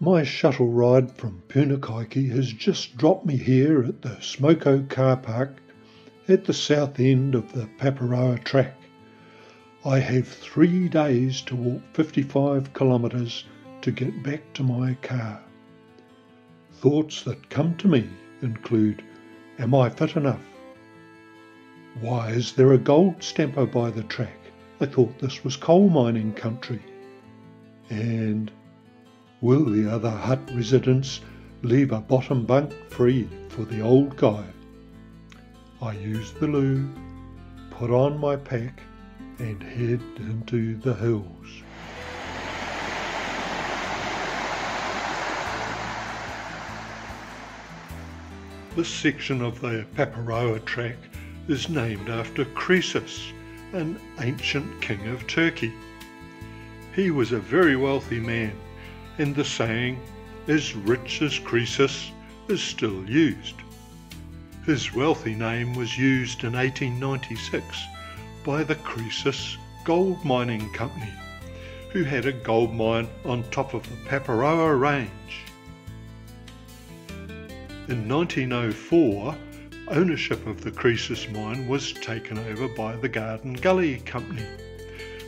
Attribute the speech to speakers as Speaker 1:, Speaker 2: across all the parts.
Speaker 1: My shuttle ride from Punakaiki has just dropped me here at the Smoko car park at the south end of the Paparoa Track. I have 3 days to walk 55 kilometres to get back to my car. Thoughts that come to me include, am I fit enough? Why is there a gold stamper by the track? I thought this was coal mining country. And will the other hut residents leave a bottom bunk free for the old guy? I use the loo, put on my pack and head into the hills. This section of the Paparoa Track is named after Croesus, an ancient king of Turkey. He was a very wealthy man, and the saying, as rich as Croesus, is still used. His wealthy name was used in 1896 by the Croesus Gold Mining Company, who had a gold mine on top of the Paparoa Range. In 1904, ownership of the Croesus mine was taken over by the Garden Gully Company,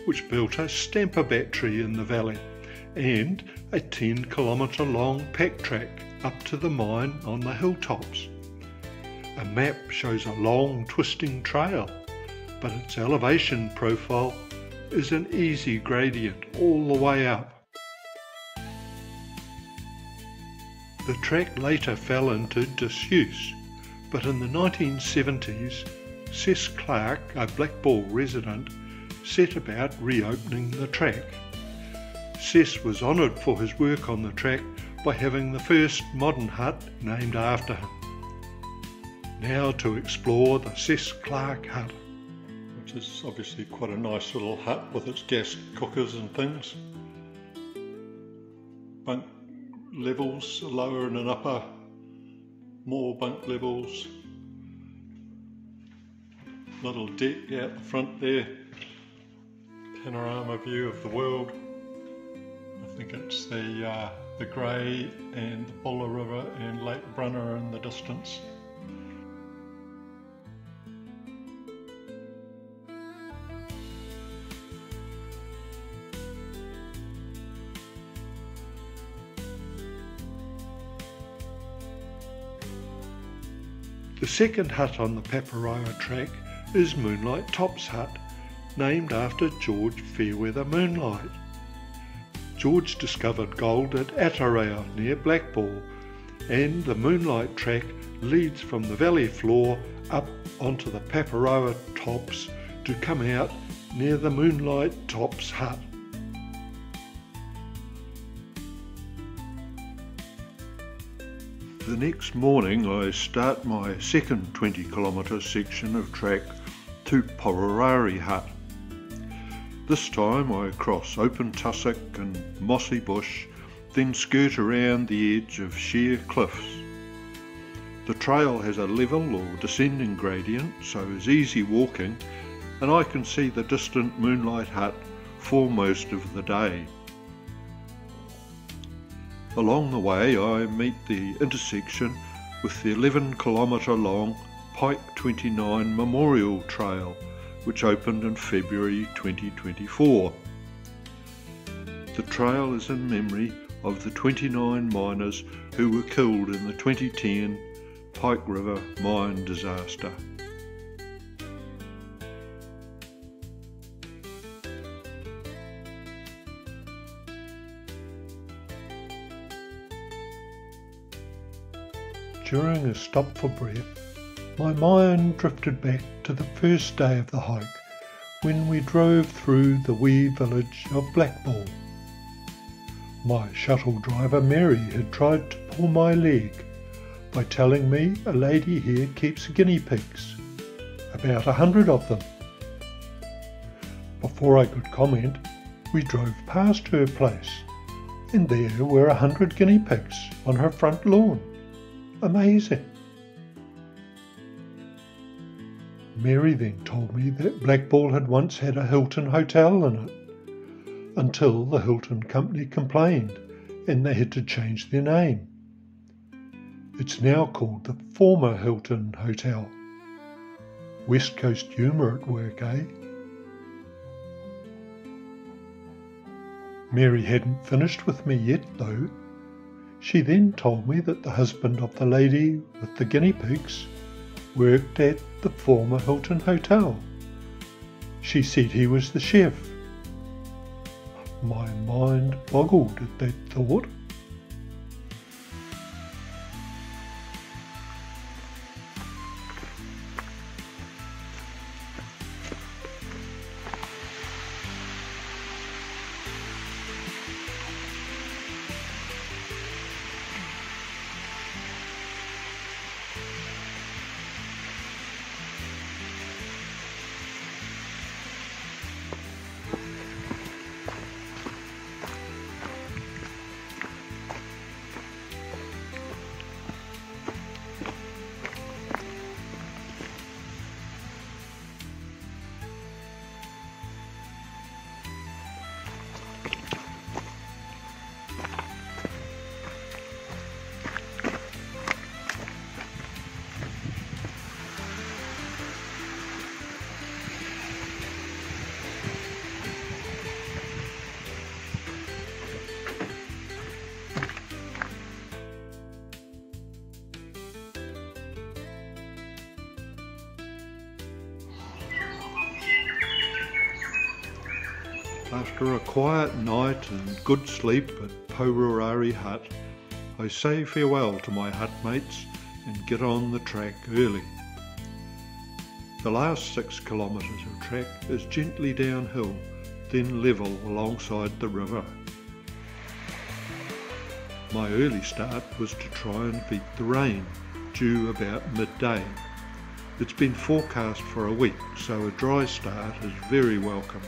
Speaker 1: which built a stamper battery in the valley and a 10-kilometre long pack track up to the mine on the hilltops. A map shows a long twisting trail, but its elevation profile is an easy gradient all the way up. The track later fell into disuse, but in the 1970s, Cess Clark, a Blackball resident, set about reopening the track. Cess was honoured for his work on the track by having the first modern hut named after him. Now to explore the Cess Clark hut, which is obviously quite a nice little hut with its gas cookers and things. Bunk levels, lower and an upper, more bunk levels. Little deck out the front there, panorama view of the world. I think it's the Grey and the Buller River and Lake Brunner in the distance. The second hut on the Paparoa Track is Moonlight Top's hut, named after George Fairweather Moonlight. George discovered gold at Atarao near Blackball, and the Moonlight Track leads from the valley floor up onto the Paparoa tops to come out near the Moonlight Top's hut. The next morning I start my second 20-kilometre section of track to Pororari Hut. This time I cross open tussock and mossy bush, then skirt around the edge of sheer cliffs. The trail has a level or descending gradient, so is easy walking, and I can see the distant Moonlight Hut for most of the day. Along the way I meet the intersection with the 11-kilometre long Pike 29 Memorial Trail, which opened in February 2024. The trail is in memory of the 29 miners who were killed in the 2010 Pike River mine disaster. During a stop for breath, my mind drifted back to the first day of the hike when we drove through the wee village of Blackball. My shuttle driver Mary had tried to pull my leg by telling me a lady here keeps guinea pigs, about 100 of them. Before I could comment, we drove past her place, and there were 100 guinea pigs on her front lawn. Amazing. Mary then told me that Blackball had once had a Hilton hotel in it, until the Hilton company complained and they had to change their name. It's now called the former Hilton Hotel. West Coast humour at work, eh? Mary hadn't finished with me yet, though. She then told me that the husband of the lady with the guinea pigs worked at the former Hilton Hotel. She said he was the chef. My mind boggled at that thought. After a quiet night and good sleep at Paparoa Hut, I say farewell to my hut mates and get on the track early. The last 6 kilometres of track is gently downhill, then level alongside the river. My early start was to try and beat the rain, due about midday. It's been forecast for a week, so a dry start is very welcome.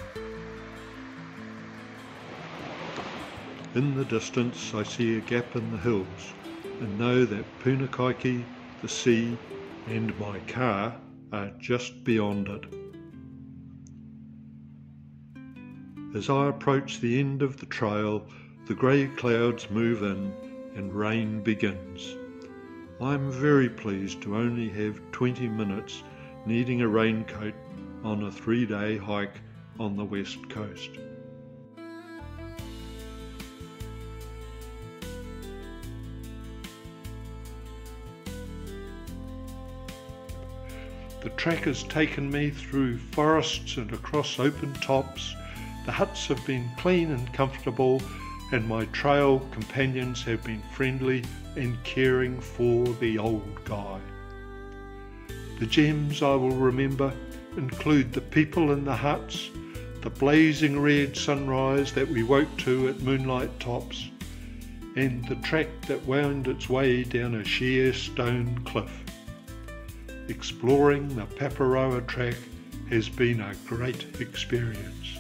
Speaker 1: In the distance I see a gap in the hills and know that Punakaiki, the sea and my car are just beyond it. As I approach the end of the trail, the grey clouds move in and rain begins. I'm very pleased to only have 20 minutes needing a raincoat on a 3-day hike on the west coast. The track has taken me through forests and across open tops. The huts have been clean and comfortable, and my trail companions have been friendly and caring for the old guy. The gems I will remember include the people in the huts, the blazing red sunrise that we woke to at moonlight tops, and the track that wound its way down a sheer stone cliff. Exploring the Paparoa Track has been a great experience.